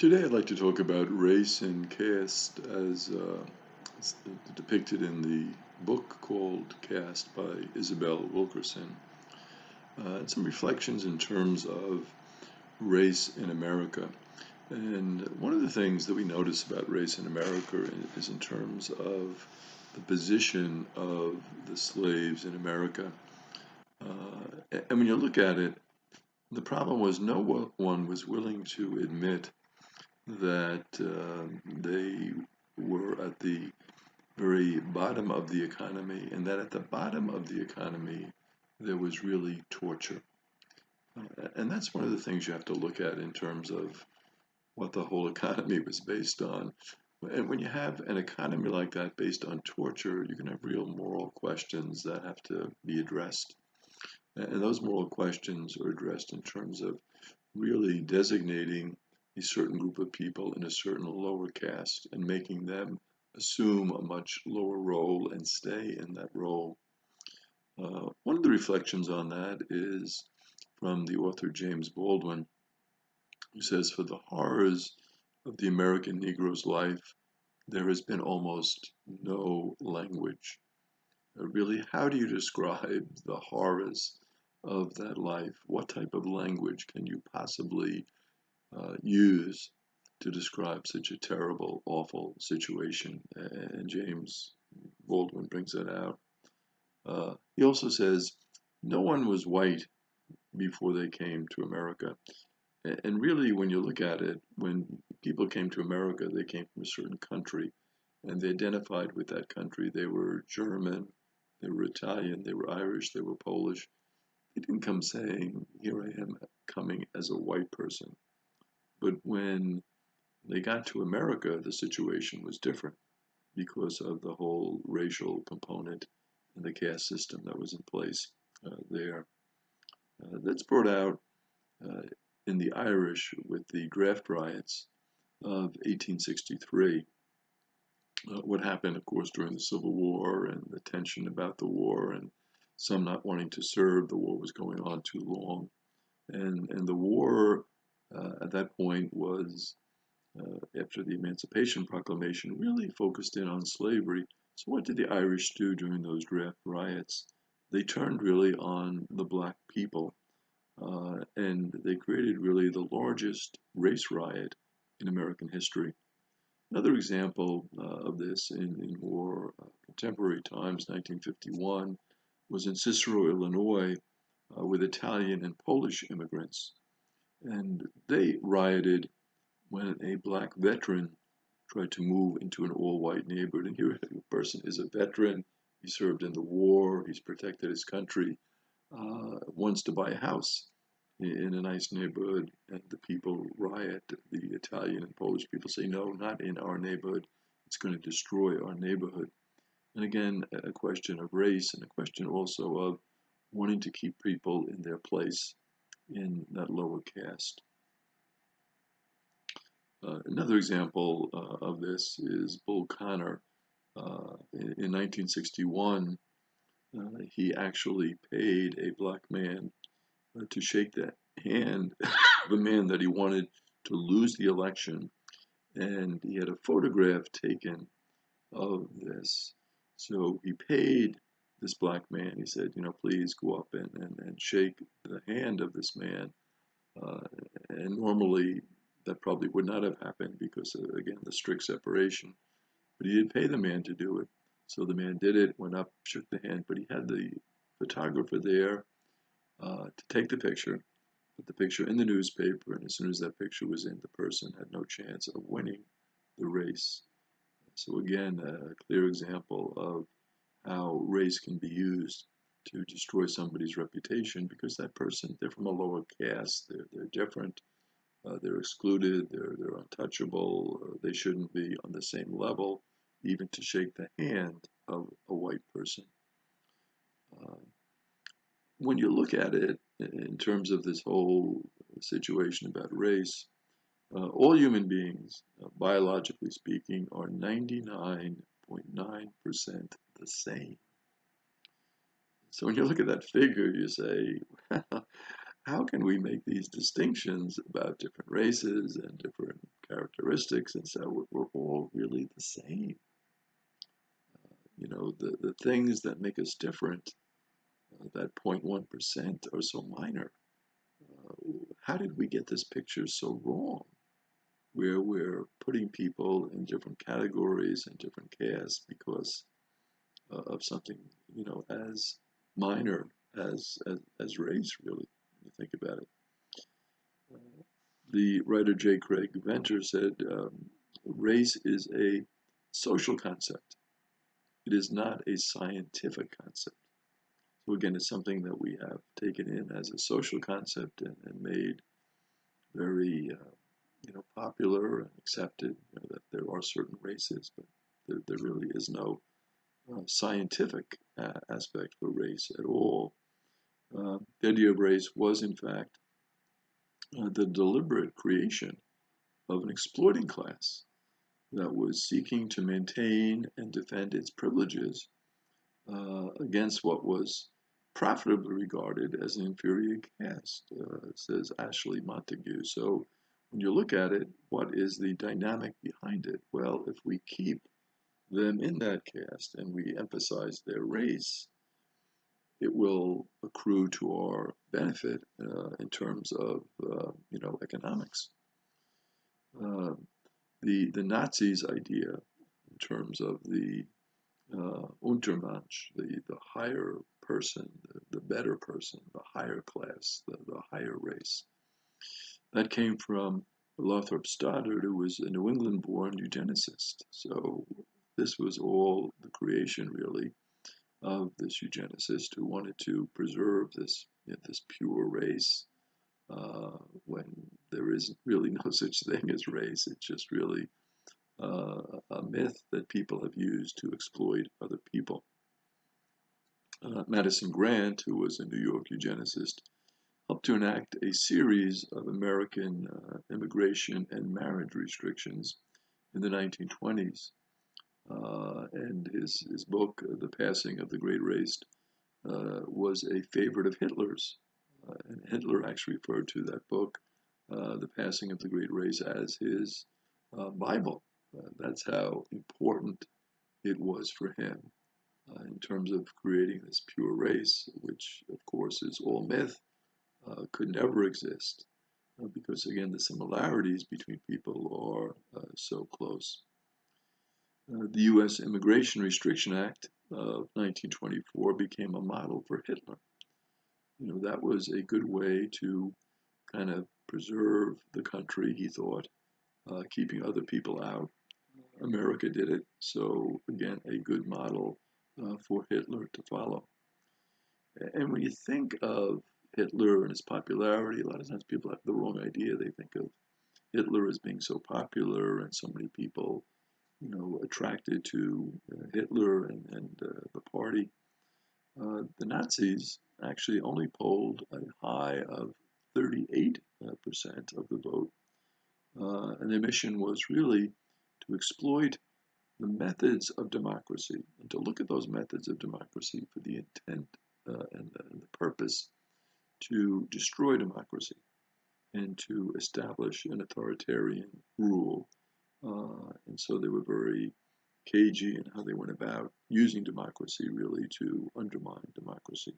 Today, I'd like to talk about race and caste as depicted in the book called Caste by Isabel Wilkerson. And some reflections in terms of race in America. And one of the things that we notice about race in America is in terms of the position of the slaves in America. And when you look at it, the problem was no one was willing to admit that they were at the very bottom of the economy, and that at the bottom of the economy there was really torture. And that's one of the things you have to look at in terms of what the whole economy was based on. And when you have an economy like that based on torture, you can have real moral questions that have to be addressed. And those moral questions are addressed in terms of really designating a certain group of people in a certain lower caste and making them assume a much lower role and stay in that role. One of the reflections on that is from the author James Baldwin, who says, "For the horrors of the American Negro's life, there has been almost no language." Really, how do you describe the horrors of that life? What type of language can you possibly use to describe such a terrible, awful situation? And James Baldwin brings that out. He also says, no one was white before they came to America. And really, when you look at it, when people came to America, they came from a certain country, and they identified with that country. They were German, they were Italian, they were Irish, they were Polish. They didn't come saying, here I am coming as a white person. But when they got to America, the situation was different because of the whole racial component and the caste system that was in place there. That's brought out uh, in the Irish with the draft riots of 1863. What happened, of course, during the Civil War and the tension about the war and some not wanting to serve. The war was going on too long. And the war at that point was, after the Emancipation Proclamation, really focused in on slavery. So what did the Irish do during those draft riots? They turned really on the black people, and they created really the largest race riot in American history. Another example of this in more contemporary times, 1951, was in Cicero, Illinois, with Italian and Polish immigrants. And they rioted when a black veteran tried to move into an all-white neighborhood. And here a person is a veteran, he served in the war, he's protected his country, wants to buy a house in a nice neighborhood, and the people riot. The Italian and Polish people say, no, not in our neighborhood, it's going to destroy our neighborhood. And again, a question of race and a question also of wanting to keep people in their place in that lower caste. Another example of this is Bull Connor. In 1961, he actually paid a black man to shake the hand of a man that he wanted to lose the election. And he had a photograph taken of this. So he paid this black man. He said, please go up and shake the hand of this man. And normally that probably would not have happened because of, again, the strict separation. But he did pay the man to do it. So the man did it, went up, shook the hand, but he had the photographer there to take the picture, put the picture in the newspaper, and as soon as that picture was in, the person had no chance of winning the race. So again, a clear example of how race can be used to destroy somebody's reputation because that person, they're from a lower caste, they're different, they're excluded, they're untouchable, they shouldn't be on the same level, even to shake the hand of a white person. When you look at it in terms of this whole situation about race, all human beings, biologically speaking, are 99.9% the same. So when you look at that figure, you say, how can we make these distinctions about different races and different characteristics, and so we're all really the same. The things that make us different, that 0.1% are so minor. How did we get this picture so wrong, where we're putting people in different categories and different castes because of something, as minor as race, really, when you think about it. The writer J. Craig Venter said, race is a social concept. It is not a scientific concept. So again, it's something that we have taken in as a social concept and made very, popular and accepted. That there are certain races, but there really is no scientific aspect for race at all. The idea of race was, in fact, the deliberate creation of an exploiting class that was seeking to maintain and defend its privileges against what was profitably regarded as an inferior caste, says Ashley Montague. So when you look at it, what is the dynamic behind it? Well, if we keep them in that caste and we emphasize their race, it will accrue to our benefit in terms of economics. The Nazis' idea in terms of the Untermensch, the higher person, the better person, the higher class, the higher race. That came from Lothrop Stoddard, who was a New England-born eugenicist. So this was all the creation, really, of this eugenicist who wanted to preserve this pure race when there is really no such thing as race. It's just really a myth that people have used to exploit other people. Madison Grant, who was a New York eugenicist, helped to enact a series of American immigration and marriage restrictions in the 1920s. And his book, The Passing of the Great Race, was a favorite of Hitler's. And Hitler actually referred to that book, The Passing of the Great Race, as his Bible. That's how important it was for him in terms of creating this pure race, which, of course, is all myth, could never exist, because, again, the similarities between people are so close. The U.S. Immigration Restriction Act of 1924 became a model for Hitler. That was a good way to kind of preserve the country, he thought, keeping other people out. America did it, so again, a good model for Hitler to follow. And when you think of Hitler and his popularity, a lot of times people have the wrong idea. They think of Hitler as being so popular and so many people, attracted to Hitler and the party. The Nazis actually only polled a high of 38% of the vote. And their mission was really to exploit the methods of democracy and to look at those methods of democracy for the intent and the purpose to destroy democracy and to establish an authoritarian rule. And so they were very cagey in how they went about using democracy really to undermine democracy.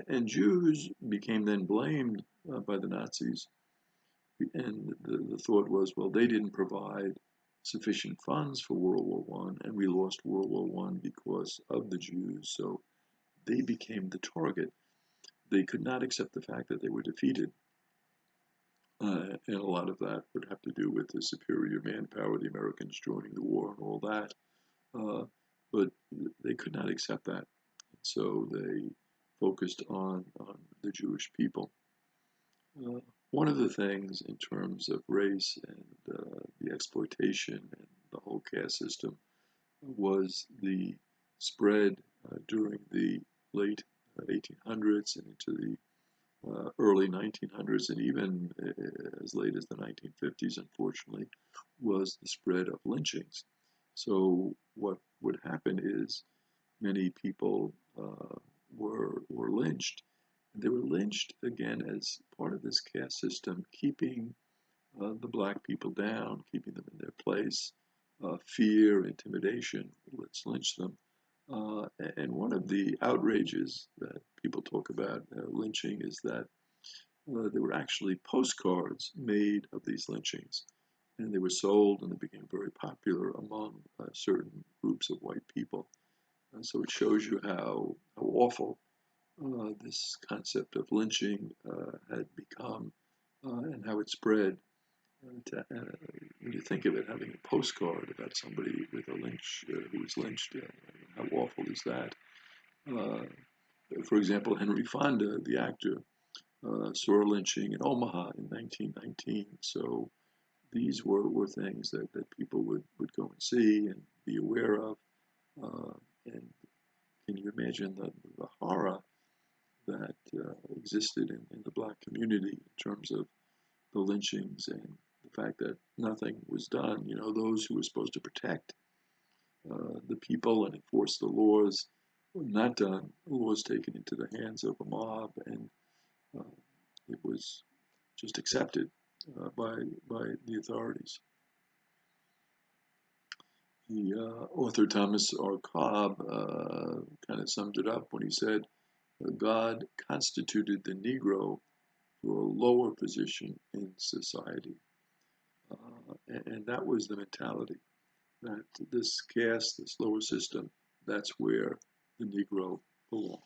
And Jews became then blamed by the Nazis. And the thought was, well, they didn't provide sufficient funds for World War I, and we lost World War I because of the Jews. So they became the target. They could not accept the fact that they were defeated. And a lot of that would have to do with the superior manpower, the Americans joining the war and all that. But they could not accept that. So they focused on the Jewish people. One of the things in terms of race and the exploitation and the whole caste system was the spread during the late 1800s and into the early 1900s, and even as late as the 1950s, unfortunately, was the spread of lynchings. So what would happen is many people were lynched. They were lynched, again, as part of this caste system, keeping the black people down, keeping them in their place, fear, intimidation, let's lynch them. And one of the outrages that people talk about lynching is that there were actually postcards made of these lynchings, and they were sold and they became very popular among certain groups of white people. So it shows you how awful this concept of lynching had become and how it spread. When you think of it, having a postcard about somebody with a lynch who was lynched, how awful is that? Uh, for example, Henry Fonda, the actor, saw a lynching in Omaha in 1919. So these were things that people would go and see and be aware of. And can you imagine the horror that existed in the black community in terms of the lynchings and the fact that nothing was done? You know, those who were supposed to protect the people and enforce the laws were not done. The laws taken into the hands of a mob, and uh, it was just accepted by the authorities. The author Thomas R. Cobb kind of summed it up when he said, God constituted the Negro for a lower position in society. And that was the mentality, that this caste, this lower system, that's where the Negro belonged.